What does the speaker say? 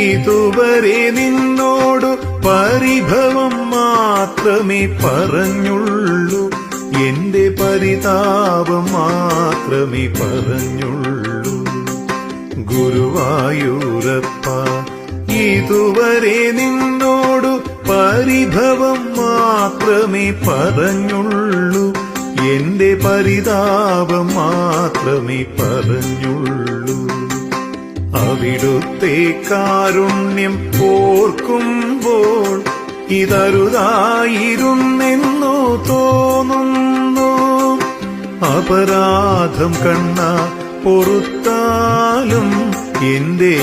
ഇതുവരെ നിന്നോടു പരിഭവം മാത്രമേ പറഞ്ഞുള്ളൂ, എന്റെ പരിതാപം മാത്രമേ പറഞ്ഞുള്ളൂ. ഗുരുവായൂരപ്പ, ഇതുവരെ നിന്നോടു പരിഭവം മാത്രമേ പറഞ്ഞുള്ളൂ, എന്റെ പരിതാപം മാത്രമേ പറഞ്ഞുള്ളൂ. അവിടുത്തെ കാരുണ്യം ഓർക്കുമ്പോൾ ഇതരുതായിരുന്നെന്നോ തോന്നുന്നു. അപരാധം കണ്ണ പൊറുത്താലും എന്റെ